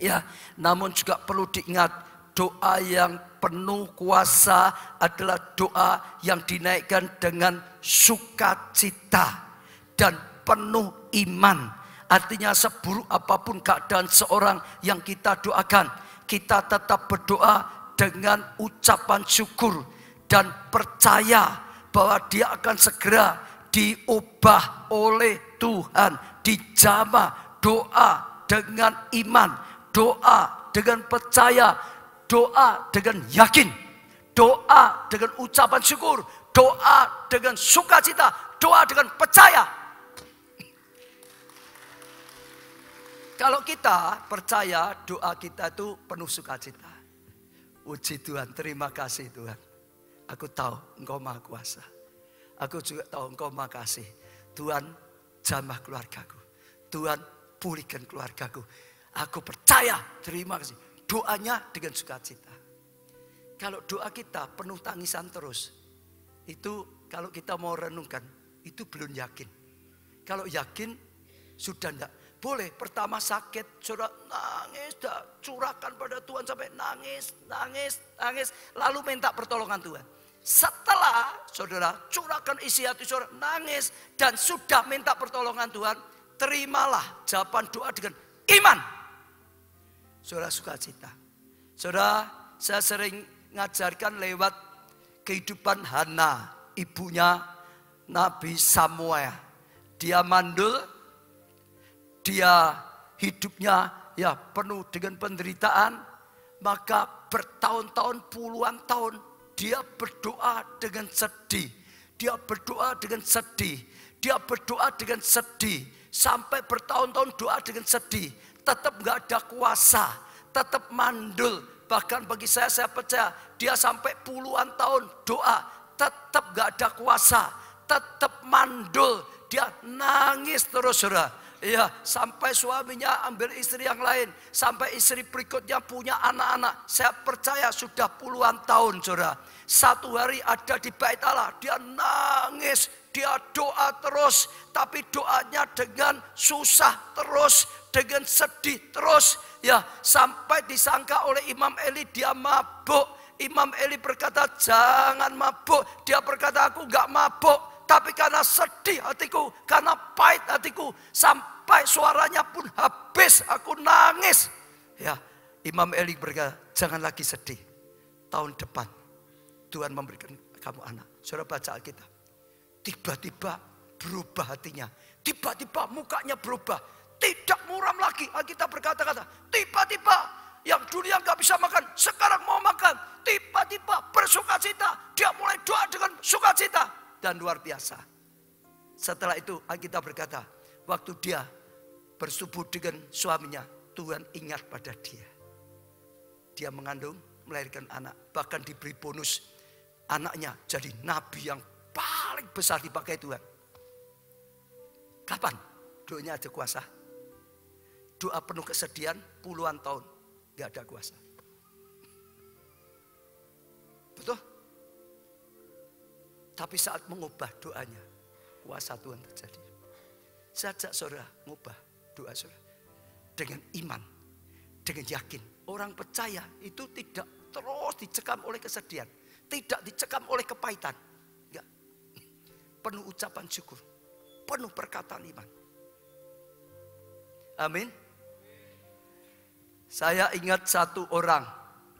Ya, namun juga perlu diingat, doa yang penuh kuasa adalah doa yang dinaikkan dengan sukacita dan penuh iman. Artinya seburuk apapun keadaan seorang yang kita doakan, kita tetap berdoa dengan ucapan syukur dan percaya bahwa dia akan segera diubah oleh Tuhan, dijamah. Doa dengan iman, doa dengan percaya, doa dengan yakin, doa dengan ucapan syukur, doa dengan sukacita, doa dengan percaya. Kalau kita percaya, doa kita itu penuh sukacita. Puji Tuhan, terima kasih Tuhan. Aku tahu Engkau Maha Kuasa. Aku juga tahu Engkau Maha Kasih. Tuhan, jamah keluargaku. Tuhan, pulihkan keluargaku. Aku percaya, terima kasih. Doanya dengan sukacita. Kalau doa kita penuh tangisan terus, itu kalau kita mau renungkan, itu belum yakin. Kalau yakin, sudah enggak. Boleh, pertama sakit, saudara nangis, curahkan pada Tuhan sampai nangis, lalu minta pertolongan Tuhan. Setelah saudara curahkan isi hati saudara, nangis, dan sudah minta pertolongan Tuhan, terimalah jawaban doa dengan iman. Saudara sukacita. Saudara, saya sering ngajarkan lewat kehidupan Hana, ibunya Nabi Samuel. Dia mandul. Dia hidupnya ya penuh dengan penderitaan, maka bertahun-tahun, puluhan tahun dia berdoa dengan sedih. Dia berdoa dengan sedih. Dia berdoa dengan sedih. Sampai bertahun-tahun doa dengan sedih. Tetap gak ada kuasa. Tetap mandul. Bahkan bagi saya percaya dia sampai puluhan tahun doa. Tetap gak ada kuasa. Tetap mandul. Dia nangis terus, saudara. Ya, sampai suaminya ambil istri yang lain, sampai istri berikutnya punya anak-anak. Saya percaya sudah puluhan tahun, saudara. Satu hari ada di bait Allah, dia nangis, dia doa terus, tapi doanya dengan susah terus, dengan sedih terus. Ya, sampai disangka oleh Imam Eli dia mabuk. Imam Eli berkata, jangan mabuk. Dia berkata, aku gak mabuk, tapi karena sedih hatiku, karena pahit hatiku, sampai suaranya pun habis, aku nangis. Ya, Imam Eli berkata, jangan lagi sedih. Tahun depan Tuhan memberikan kamu anak. Saudara baca Alkitab. Tiba-tiba berubah hatinya. Tiba-tiba mukanya berubah. Tidak muram lagi. Alkitab berkata-kata, tiba-tiba yang dulunya gak bisa makan, sekarang mau makan. Tiba-tiba bersukacita. Dia mulai doa dengan sukacita. Dan luar biasa. Setelah itu Alkitab berkata, waktu dia bersetubuh dengan suaminya, Tuhan ingat pada dia. Dia mengandung, melahirkan anak. Bahkan diberi bonus, anaknya jadi nabi yang paling besar dipakai Tuhan. Kapan? Doanya ada kuasa. Doa penuh kesedihan puluhan tahun, gak ada kuasa. Betul? Tapi saat mengubah doanya, kuasa Tuhan terjadi. Sajak saudara mengubah doa saudara dengan iman, dengan yakin. Orang percaya itu tidak terus dicekam oleh kesedihan, tidak dicekam oleh kepahitan. Enggak. Penuh ucapan syukur, penuh perkataan iman. Amin. Saya ingat satu orang,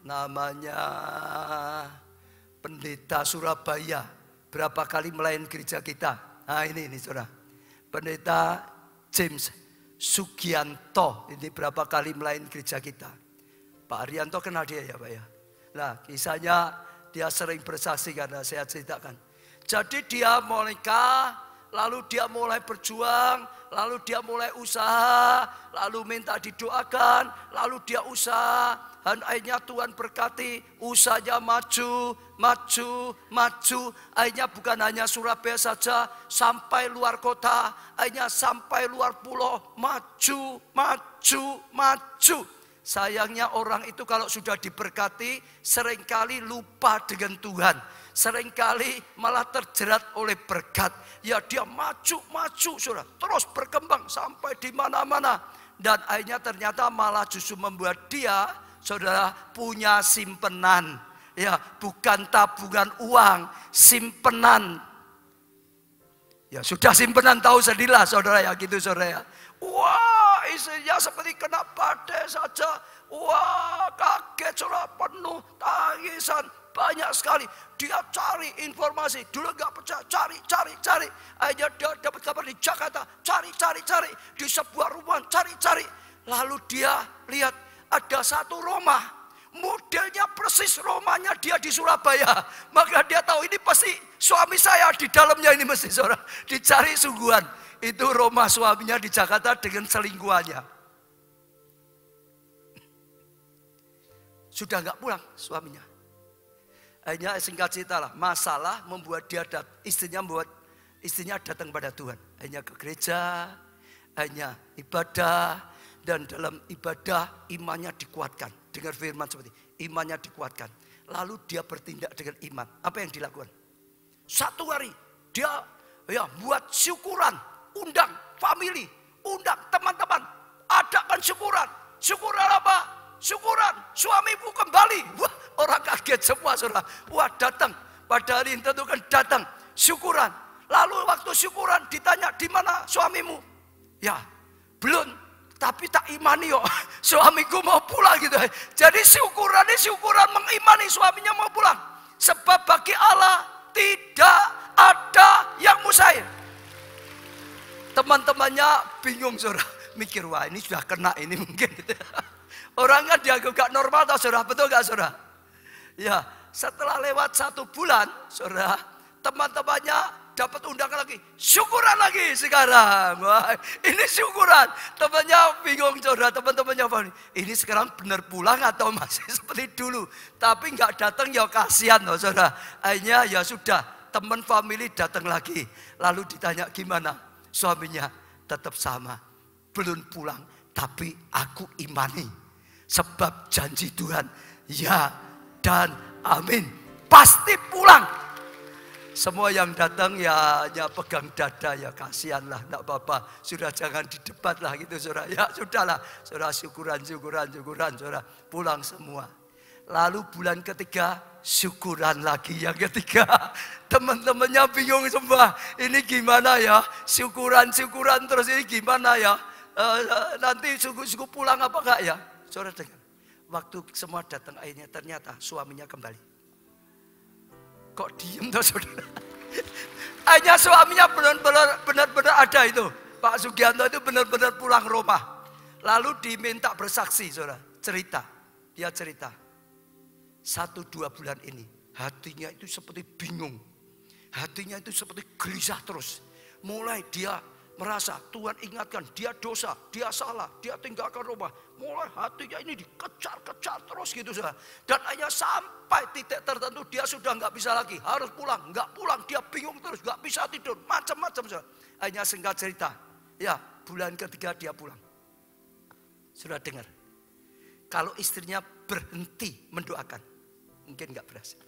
namanya pendeta Surabaya. Berapa kali melayani gereja kita. Nah ini saudara. Pendeta James Sugianto. Ini berapa kali melayani gereja kita. Pak Arianto kenal dia ya Pak ya. Nah kisahnya dia sering bersaksi karena saya ceritakan. Jadi dia menikah, lalu dia mulai berjuang, lalu dia mulai usaha, lalu minta didoakan, lalu dia usaha. Dan akhirnya Tuhan berkati, usahanya maju. Akhirnya bukan hanya Surabaya saja, sampai luar kota, akhirnya sampai luar pulau, maju. Sayangnya orang itu kalau sudah diberkati, seringkali lupa dengan Tuhan. Seringkali malah terjerat oleh berkat. Ya dia maju, saudara. Terus berkembang sampai di mana-mana. Dan akhirnya ternyata malah justru membuat dia, saudara, punya simpenan. Ya, bukan tabungan uang, simpenan. Ya sudah simpenan tahu sendirilah saudara ya gitu saudara ya. Wah istrinya seperti kena badai saja. Wah kaget saudara, penuh tangisan. Banyak sekali. Dia cari informasi. Dulu gak percaya. Cari. Akhirnya dia dapat kabar di Jakarta. Cari. Di sebuah rumah. Cari. Lalu dia lihat ada satu rumah. Modelnya persis rumahnya dia di Surabaya. Maka dia tahu ini pasti suami saya di dalamnya ini mesti saudara. Dicari sungguhan. Itu rumah suaminya di Jakarta dengan selingkuhannya. Sudah gak pulang suaminya. Hanya singkat cerita lah, masalah membuat dia istrinya datang pada Tuhan. Hanya ke gereja, hanya ibadah, dan dalam ibadah imannya dikuatkan. Dengar firman seperti imannya dikuatkan. Lalu dia bertindak dengan iman. Apa yang dilakukan? Satu hari dia buat syukuran, undang family, undang teman-teman, adakan syukuran. Syukuran apa? Syukuran suamimu kembali. Wah, orang kaget semua saudara. Wah, datang pada hari itu kan datang syukuran. Lalu waktu syukuran ditanya di mana suamimu? Ya, belum. Tapi tak imani yo, suamiku mau pulang gitu. Jadi syukuran mengimani suaminya mau pulang. Sebab bagi Allah tidak ada yang mustahil. Teman-temannya bingung saudara. Mikir wah ini sudah kena ini mungkin gitu. Orang kan dianggap gak normal tau saudara, betul gak saudara? Ya, setelah lewat 1 bulan saudara, teman-temannya dapat undangan lagi, syukuran lagi sekarang. Wah, ini syukuran. Temannya bingung saudara, teman-temannya ini sekarang benar pulang atau masih seperti dulu. Tapi nggak datang ya kasihan loh saudara. Akhirnya ya sudah, teman family datang lagi. Lalu ditanya gimana? Suaminya tetap sama, belum pulang. Tapi aku imani. Sebab janji Tuhan, ya dan amin. Pasti pulang. Semua yang datang ya pegang dada ya kasihanlah, enggak apa-apa. Sudah jangan didebat lah gitu saudara. Ya sudahlah, saudara syukuran saudara. Pulang semua. Lalu bulan ketiga syukuran lagi yang ketiga. Teman-temannya bingung semua. Ini gimana ya? Syukuran terus ini gimana ya? Nanti suku pulang apa enggak ya? Saudara dengar. Waktu semua datang akhirnya ternyata suaminya kembali. Kok diem tuh saudara? Hanya suaminya benar-benar ada itu. Pak Sugianto itu benar-benar pulang rumah. Lalu diminta bersaksi saudara. Dia cerita. 1-2 bulan ini hatinya itu seperti bingung. Hatinya itu seperti gelisah terus. Mulai dia merasa Tuhan ingatkan dia dosa, dia salah, dia tinggalkan rumah. Mulai hatinya ini dikejar-kejar terus gitu saudara. Dan hanya sampai titik tertentu dia sudah nggak bisa lagi, harus pulang, nggak pulang dia bingung terus, nggak bisa tidur, macam-macam saudara. Hanya singkat cerita, ya bulan ketiga dia pulang. Sudah dengar, kalau istrinya berhenti mendoakan, mungkin nggak berhasil.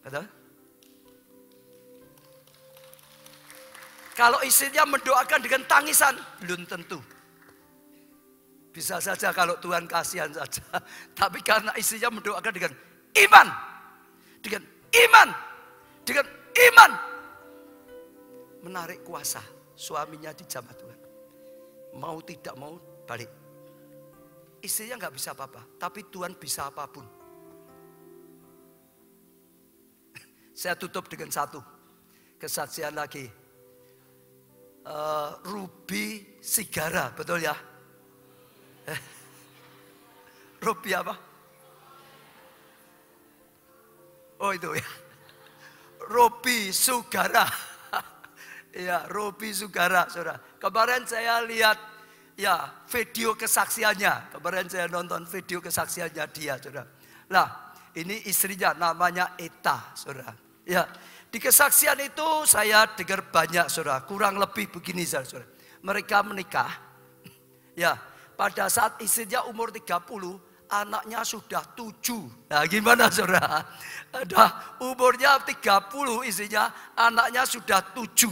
Betul? Kalau istrinya mendoakan dengan tangisan, belum tentu. Bisa saja kalau Tuhan kasihan saja. Tapi karena istrinya mendoakan dengan iman. Dengan iman. Menarik kuasa. Suaminya dijamah Tuhan. Mau tidak mau balik. Istrinya nggak bisa apa-apa. Tapi Tuhan bisa apapun. Saya tutup dengan satu. Kesaksian lagi. Ruby Sigara, betul ya? Ruby apa? Oh itu ya. Ruby Sugara. Ya, Ruby Sugara, saudara. Kemarin saya lihat ya video kesaksiannya. Kemarin saya nonton video kesaksiannya dia, saudara. Nah, ini istrinya namanya Eta, saudara. Ya. Di kesaksian itu saya dengar banyak saudara, kurang lebih begini saudara. Mereka menikah, ya pada saat istrinya umur 30, anaknya sudah 7. Nah gimana saudara? Ada umurnya 30 istrinya, anaknya sudah 7.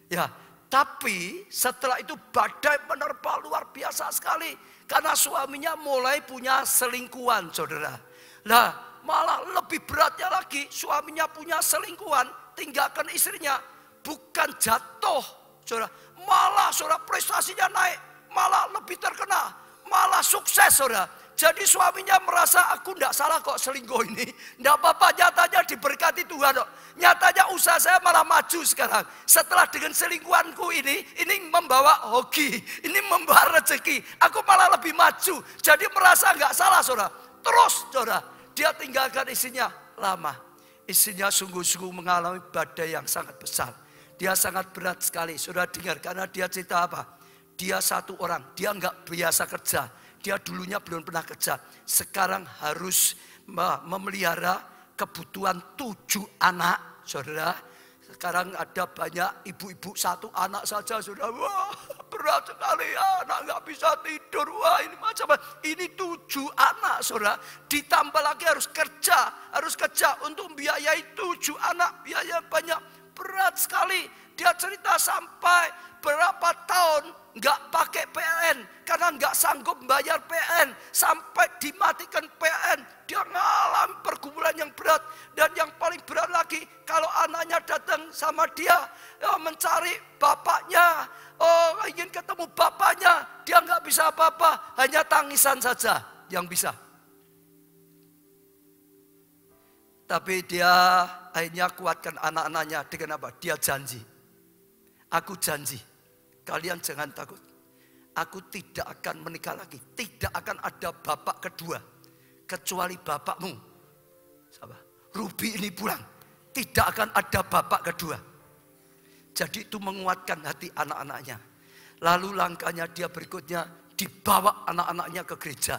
Ya Tapi setelah itu badai menerpa luar biasa sekali. Karena suaminya mulai punya selingkuhan, saudara. Nah, malah lebih beratnya lagi, suaminya punya selingkuhan, tinggalkan istrinya. Bukan jatuh, saudara. Malah saudara prestasinya naik, malah lebih terkenal, malah sukses, saudara. Jadi suaminya merasa aku tidak salah kok selingkuh ini. Tidak apa-apa, nyatanya diberkati Tuhan kok. Nyatanya usaha saya malah maju sekarang. Setelah dengan selingkuhanku ini membawa hoki, ini membawa rezeki. Aku malah lebih maju. Jadi merasa nggak salah, saudara. Terus, saudara, dia tinggalkan istrinya lama. Istrinya sungguh-sungguh mengalami badai yang sangat besar. Dia sangat berat sekali, saudara dengar. Karena dia cerita apa? Dia satu orang, dia nggak biasa kerja. Dia dulunya belum pernah kerja. Sekarang harus memelihara kebutuhan 7 anak, saudara. Sekarang ada banyak ibu-ibu 1 anak saja, saudara. Wah, berat sekali, anak nggak bisa tidur. Wah, ini macam ini 7 anak, saudara. Ditambah lagi harus kerja untuk membiayai 7 anak, biaya banyak, berat sekali. Dia cerita sampai berapa tahun nggak pakai PLN karena nggak sanggup bayar PLN, sampai dimatikan PLN. Dia mengalami pergumulan yang berat, dan yang paling berat lagi kalau anaknya datang sama dia mencari bapaknya, ingin ketemu bapaknya, dia nggak bisa apa-apa, hanya tangisan saja yang bisa. Tapi dia akhirnya kuatkan anak-anaknya dengan apa? Dia janji. Aku janji, kalian jangan takut. Aku tidak akan menikah lagi. Tidak akan ada bapak kedua. Kecuali bapakmu. Ruby ini pulang. Tidak akan ada bapak kedua. Jadi itu menguatkan hati anak-anaknya. Lalu langkahnya dia berikutnya, dibawa anak-anaknya ke gereja.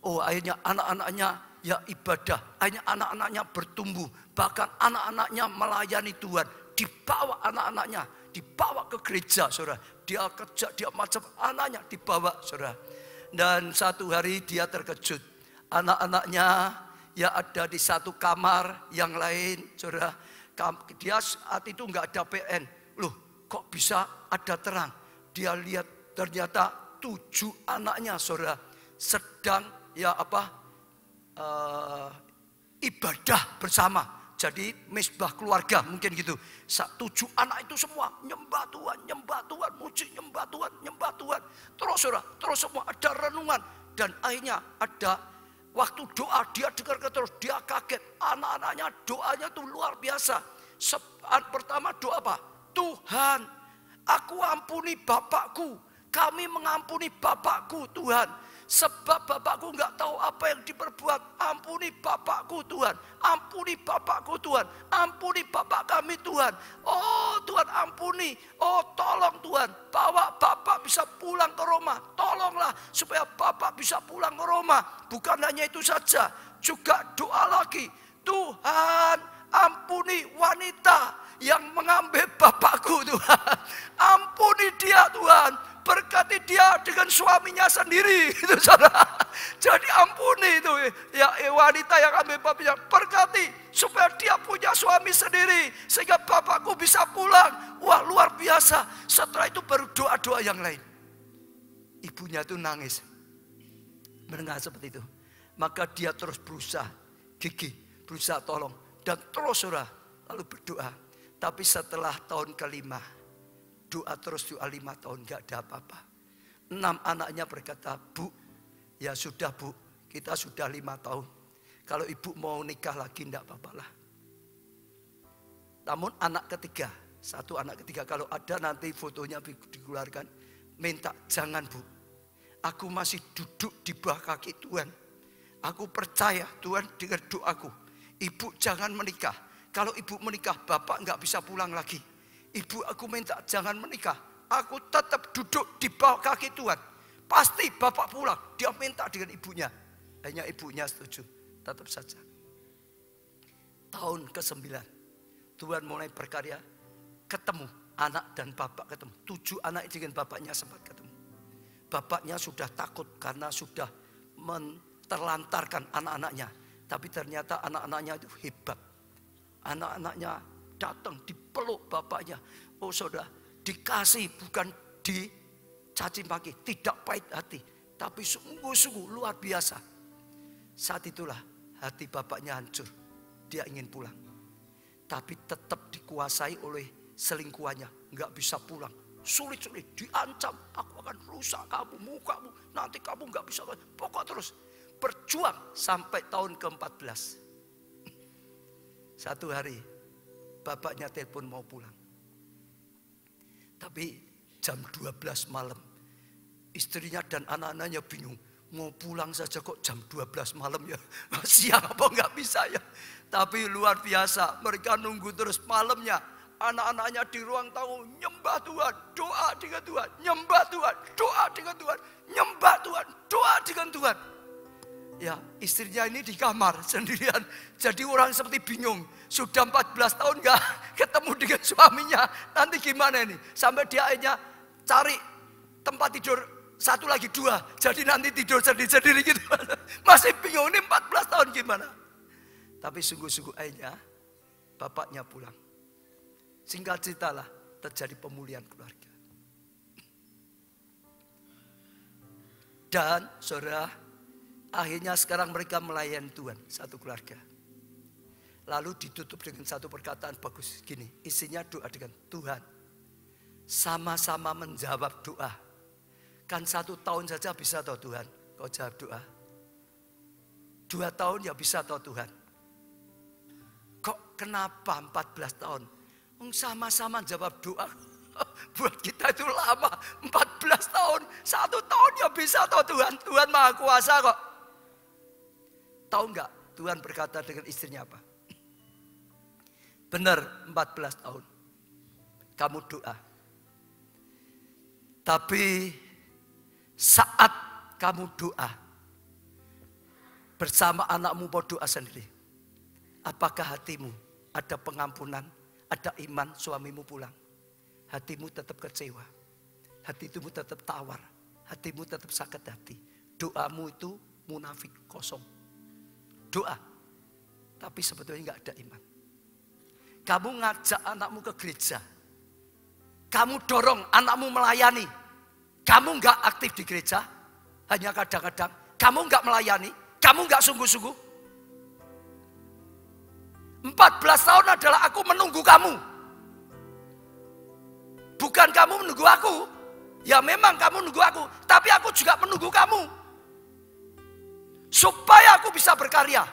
Oh, akhirnya anak-anaknya ya ibadah. Akhirnya anak-anaknya bertumbuh. Bahkan anak-anaknya melayani Tuhan. Dibawa anak-anaknya. Dibawa ke gereja, saudara. Dia kerja, dia macam anaknya dibawa, saudara. Dan satu hari dia terkejut. Anak-anaknya ya ada di satu kamar yang lain, saudara. Dia saat itu nggak ada PN. Loh, kok bisa ada terang? Dia lihat ternyata 7 anaknya, saudara, sedang ya ibadah bersama. Jadi mesbah keluarga mungkin gitu. 7 anak itu semua nyembah Tuhan, muji, nyembah Tuhan. Terus saudara, terus semua ada renungan. Dan akhirnya ada waktu doa, dia dengar terus, dia kaget. Anak-anaknya doanya tuh luar biasa. Pertama doa apa? Tuhan, aku ampuni bapakku. Kami mengampuni bapakku, Tuhan. Sebab bapakku nggak tahu apa yang diperbuat. Ampuni bapakku, Tuhan. Ampuni bapakku, Tuhan. Ampuni bapak kami, Tuhan. Oh Tuhan, ampuni. Oh tolong Tuhan, bawa bapak bisa pulang ke Roma. Tolonglah supaya bapak bisa pulang ke Roma. Bukan hanya itu saja, juga doa lagi. Tuhan, ampuni wanita yang mengambil bapakku, Tuhan. Ampuni dia, Tuhan. Berkati dia dengan suaminya sendiri, itu saudara. Jadi ampuni itu ya wanita yang ambil bapaknya. Berkati supaya dia punya suami sendiri sehingga bapakku bisa pulang. Wah, luar biasa. Setelah itu baru doa-doa yang lain. Ibunya itu nangis mendengar seperti itu. Maka dia terus berusaha gigih, berusaha tolong, dan terus saudara lalu berdoa. Tapi setelah tahun kelima, doa terus, doa 5 tahun gak ada apa-apa. 6 anaknya berkata, Bu, ya sudah Bu, kita sudah 5 tahun. Kalau ibu mau nikah lagi enggak apa-apa lah. Namun anak ketiga, satu anak ketiga, kalau ada nanti fotonya dikeluarkan, minta jangan Bu. Aku masih duduk di bawah kaki Tuhan. Aku percaya Tuhan dengan doaku. Ibu jangan menikah. Kalau ibu menikah, bapak enggak bisa pulang lagi. Ibu, aku minta jangan menikah. Aku tetap duduk di bawah kaki Tuhan. Pasti bapak pulang. Dia minta dengan ibunya. Hanya ibunya setuju. Tetap saja. Tahun ke-9. Tuhan mulai berkarya. Ketemu. Anak dan bapak ketemu. 7 anak dengan bapaknya sempat ketemu. Bapaknya sudah takut karena sudah terlantarkan anak-anaknya. Tapi ternyata anak-anaknya itu hebat. Anak-anaknya datang dipeluk bapaknya. Oh saudara, Dikasih bukan dicaci maki, tidak pahit hati, tapi sungguh-sungguh luar biasa. Saat itulah hati bapaknya hancur. Dia ingin pulang. Tapi tetap dikuasai oleh selingkuhannya. Nggak bisa pulang. Sulit-sulit diancam. Aku akan rusak kamu, mukamu. Nanti kamu nggak bisa. Pokok terus berjuang sampai tahun ke-14. Satu hari bapaknya telepon mau pulang. Tapi jam 12 malam. Istrinya dan anak-anaknya bingung. Mau pulang saja kok jam 12 malam ya. Siang apa nggak bisa ya. Tapi luar biasa. Mereka nunggu terus malamnya. Anak-anaknya di ruang tamu nyembah Tuhan. Doa dengan Tuhan. Nyembah Tuhan. Doa dengan Tuhan. Nyembah Tuhan. Doa dengan Tuhan. Ya, istrinya ini di kamar sendirian. Jadi orang seperti bingung. Sudah 14 tahun gak ketemu dengan suaminya. Nanti gimana ini? Sampai dia akhirnya cari tempat tidur satu lagi 2. Jadi nanti tidur sendiri-sendiri gitu. Masih bingung ini 14 tahun gimana. Tapi sungguh-sungguh akhirnya bapaknya pulang. Singkat ceritalah terjadi pemulihan keluarga. Dan saudara, akhirnya sekarang mereka melayani Tuhan, satu keluarga. Lalu ditutup dengan satu perkataan bagus gini, isinya doa dengan Tuhan. Sama-sama menjawab doa. Kan 1 tahun saja bisa toh Tuhan, kau jawab doa. 2 tahun ya bisa toh Tuhan. Kok kenapa 14 tahun? Sama-sama jawab doa. Buat kita itu lama, 14 tahun, 1 tahun ya bisa toh Tuhan. Tuhan Maha Kuasa kok. Tahu enggak Tuhan berkata dengan istrinya apa? Benar 14 tahun. Kamu doa. Tapi saat kamu doa. Bersama anakmu mau doa sendiri. Apakah hatimu ada pengampunan, ada iman suamimu pulang? Hatimu tetap kecewa. Hatimu tetap tawar. Hatimu tetap sakit hati. Doamu itu munafik, kosong. Doa, tapi sebetulnya nggak ada iman. Kamu ngajak anakmu ke gereja, kamu dorong anakmu melayani, kamu nggak aktif di gereja, hanya kadang-kadang, kamu nggak melayani, kamu nggak sungguh-sungguh. 14 tahun adalah aku menunggu kamu, bukan kamu menunggu aku. Ya memang kamu menunggu aku, tapi aku juga menunggu kamu. Supaya aku bisa berkarya.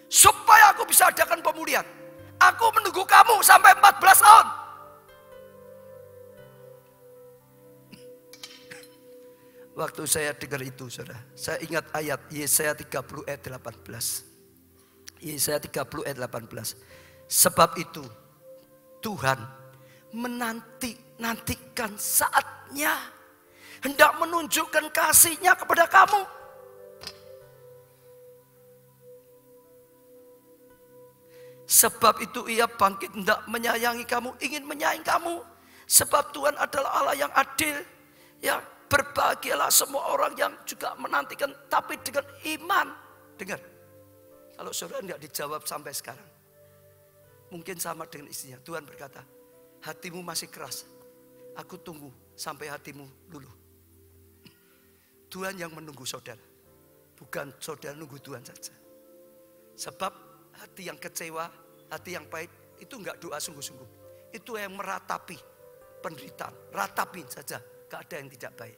Supaya aku bisa adakan pemulihan. Aku menunggu kamu sampai 14 tahun. Waktu saya dengar itu saudara, saya ingat ayat Yesaya 30 ayat 18. Yesaya 30 ayat 18. Sebab itu Tuhan menantikan saatnya. Hendak menunjukkan kasih-Nya kepada kamu. Sebab itu ia bangkit hendak menyayangi kamu, ingin menyayangi kamu. Sebab Tuhan adalah Allah yang adil. Ya, berbahagialah semua orang yang juga menantikan, tapi dengan iman. Dengar, kalau saudara tidak dijawab sampai sekarang, mungkin sama dengan istrinya. Tuhan berkata, hatimu masih keras. Aku tunggu sampai hatimu luluh. Tuhan yang menunggu saudara, bukan saudara nunggu Tuhan saja. Sebab hati yang kecewa, hati yang pahit, itu enggak doa sungguh-sungguh. Itu yang meratapi penderitaan. Ratapin saja keadaan yang tidak baik.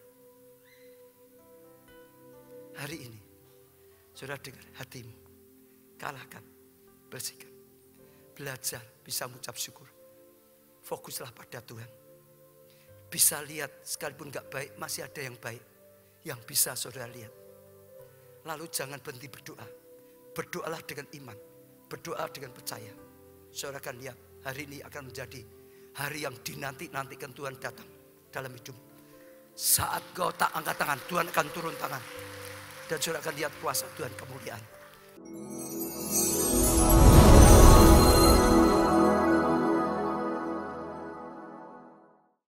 Hari ini, saudara dengar hatimu. Kalahkan, bersihkan. Belajar, bisa mengucap syukur. Fokuslah pada Tuhan. Bisa lihat, sekalipun enggak baik, masih ada yang baik. Yang bisa saudara lihat. Lalu jangan berhenti berdoa. Berdoalah dengan iman. Berdoa dengan percaya. Saudara akan lihat hari ini akan menjadi hari yang dinanti-nantikan Tuhan datang dalam hidup. Saat kau tak angkat tangan, Tuhan akan turun tangan. Dan saudara akan lihat kuasa Tuhan, kemuliaan.